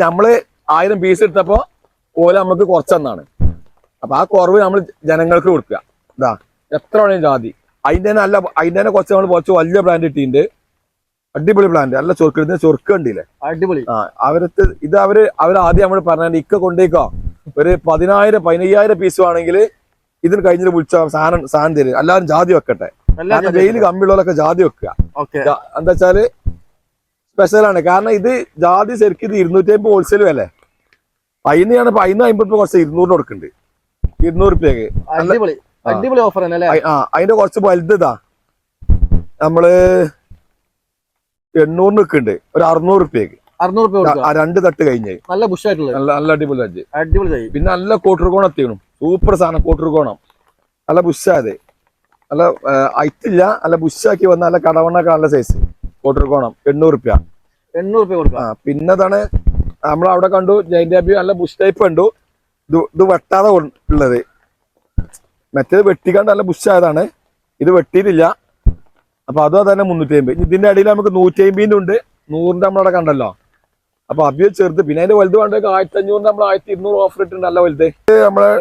നമ്മള് 1000 പീസ് എടുത്തപ്പോ ഓല നമുക്ക് കുറച്ചെന്നാണ്. അപ്പൊ ആ കുറവ് നമ്മൾ ജനങ്ങൾക്ക് കൊടുക്കുക. ഇതാ എത്ര വേണേലും ജാതി. അതിന്റെ തന്നെ കുറച്ച് വലിയ പ്ലാന്റ് കിട്ടിയിട്ടുണ്ട്. അടിപൊളി പ്ലാന്റ്, നല്ല ചൊറുക്ക് ചൊറുക്ക് കണ്ടില്ലേ, അടിപൊളി. ഇത് അവര് ആദ്യം നമ്മൾ പറഞ്ഞ ഇക്ക കൊണ്ടേക്കോ ഒരു 10,000-15,000 പീസ് ആണെങ്കിൽ ഇതിന് കഴിഞ്ഞിട്ട് വിളിച്ച സാധനം തരും. എല്ലാവരും ജാതി വെക്കട്ടെ. വെയിൽ കമ്പിയുള്ളവരൊക്കെ ജാതി വെക്കുക. എന്താ വെച്ചാല് സ്പെഷ്യലാണ്. കാരണം ഇത് ജാതി ശരിക്കും 250 ഹോൾസെയിൽ വില. അതിനാണ് 50 കുറച്ച് 200 കൊടുക്കുന്നുണ്ട്. 200 രൂപയ്ക്ക് അടിപൊളി ഓഫർ. അതിന്റെ കുറച്ച് വലുതാ നമ്മള് 800 നിൽക്കുന്നുണ്ട്. ഒരു 600 രൂപയ്ക്ക് 2 തട്ട് കഴിഞ്ഞ് നല്ല ബുഷായിട്ടുള്ള നല്ല അടിപൊളി. പിന്നെ നല്ല കോട്ടർകോണം എത്തിക്കണം. സൂപ്പർ സാധനം കോട്ടർകോണം. നല്ല ബുഷായത്, നല്ല ഐറ്റില്ല, നല്ല ബുഷാക്കി വന്ന നല്ല കടവണ്ണൊക്കെ നല്ല സൈസ് കോട്ടർകോണം 800 രൂപ. 800 രൂപ. പിന്നതാണ് നമ്മളവിടെ കണ്ടു ജൈൻഡാബി നല്ല ബുഷ് ടൈപ്പ് കണ്ടു. ഇത് വെട്ടാതെ ഉള്ളത്. മറ്റേത് വെട്ടിക്കാണ്ട് നല്ല ബുഷായതാണ്. ഇത് വെട്ടിയിട്ടില്ല. അപ്പൊ അതും തന്നെ 350. ഇതിന്റെ ഇടയിൽ നമുക്ക് 150 ഉണ്ട്. 100 നമ്മളവിടെ കണ്ടല്ലോ. അപ്പൊ അഭിയോ ചെറുത്. പിന്നെ അതിന്റെ വലുത് വേണ്ട 1500 നമ്മൾ 1200 ഓഫർ ഇട്ടുണ്ട്. നല്ല വലുത് നമ്മളെ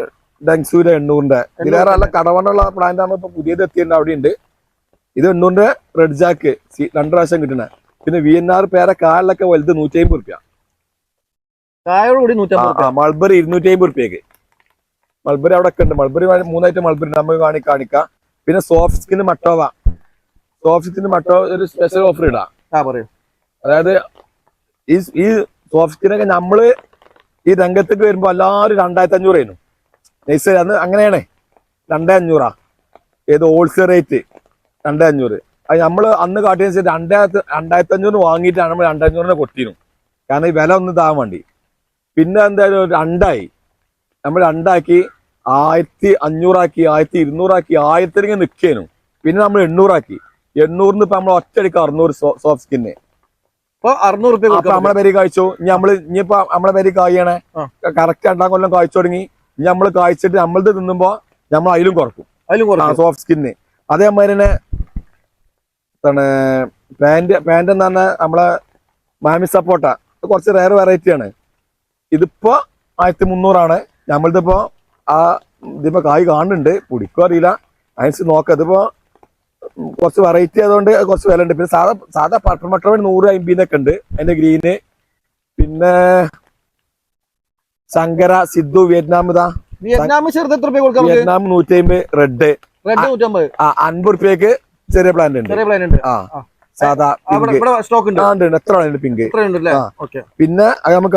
ഡെങ്സൂര് 800. ഇതിലേറെ നല്ല കടവണ്ണുള്ള പ്ലാന്റ് ആകുമ്പോ ഇപ്പൊ പുതിയത് എത്തിയിട്ടുണ്ട്, അവിടെ ഉണ്ട്. ഇത് 800 റെഡ് ജാക്ക് 2 പ്രാവശ്യം കിട്ടണ. പിന്നെ VNR പേരെ കാലിലൊക്കെ വലുത് 150 രൂപ. മൾബറി 250 രൂപയ്ക്ക്. മൾബറി അവിടെ ഒക്കെ ഉണ്ട്. മൾബറി 3 ഐറ്റം മൾബറി നമുക്ക് കാണിക്കാം. പിന്നെ സോഫ്റ്റ് സ്കിൻ മട്ടോവ ഒരു സ്പെഷ്യൽ ഓഫർ ഇടാം. അതായത് ഈ സോഫ്റ്റ് സ്കിന്നൊക്കെ നമ്മള് ഈ രംഗത്തേക്ക് വരുമ്പോ എല്ലാവരും 2500 ആയിരുന്നു നൈസ്. അന്ന് അങ്ങനെയാണ് 2500. ഏത് ഹോൾസെയിൽ റേറ്റ് 2500. അത് നമ്മള് അന്ന് കാട്ടിയെന്ന് 2500 വാങ്ങിയിട്ടാണ് നമ്മൾ 2500 കൊട്ടിയിരുന്നു. കാരണം ഈ വില ഒന്ന് ഇതാകാൻ വേണ്ടി. പിന്നെ എന്തായാലും 2 നമ്മൾ 2 1500 ആക്കി, 1200 ആക്കി, 1000 നിൽക്കേനു. പിന്നെ നമ്മൾ 800 800 ഇപ്പൊ നമ്മൾ ഒറ്റയടിക്ക് 600 സോഫ്റ്റ് സ്കിന്ന്. 600 രൂപ നമ്മളെ പേര് കായ്ച്ചു. ഇനിയിപ്പോ നമ്മളെ പേര് കായാണ് കറക്റ്റ് 2 കൊല്ലം കായ്ച്ചു തുടങ്ങി. ഇനി നമ്മള് കായ്ച്ചിട്ട് നമ്മളത് തിന്നുമ്പോ നമ്മൾ അതിലും കുറക്കും സോഫ്റ്റ് സ്കിന്ന്. അതേമാതിരി തന്നെ പാന്റ് എന്ന് പറഞ്ഞാൽ നമ്മളെ മാമി സപ്പോട്ട കുറച്ച് റയർ വെറൈറ്റി ആണ്. ഇതിപ്പോ 1300 നമ്മളിതിപ്പോ ഇതിപ്പോ കായ് കാണുന്നുണ്ട്, പിടിക്കും അറിയില്ല. അതിനനുസരിച്ച് നോക്കാം. ഇതിപ്പോ കുറച്ച് വെറൈറ്റി ആയതുകൊണ്ട് കുറച്ച് വില ഉണ്ട്. പിന്നെ സാധാ പർപ്പിൾ മട്ടർ 150 ഉണ്ട് അതിന്റെ ഗ്രീന്. പിന്നെ ശങ്കര സിദ്ധു വിയറ്റ്നാം 150 റെഡ് 50 രൂപയ്ക്ക് ചെറിയ പ്ലാന്റ് ഉണ്ട്. സാധാ സ്റ്റോക്ക് ഉണ്ട്. എത്ര പിങ്ക്. പിന്നെ നമുക്ക്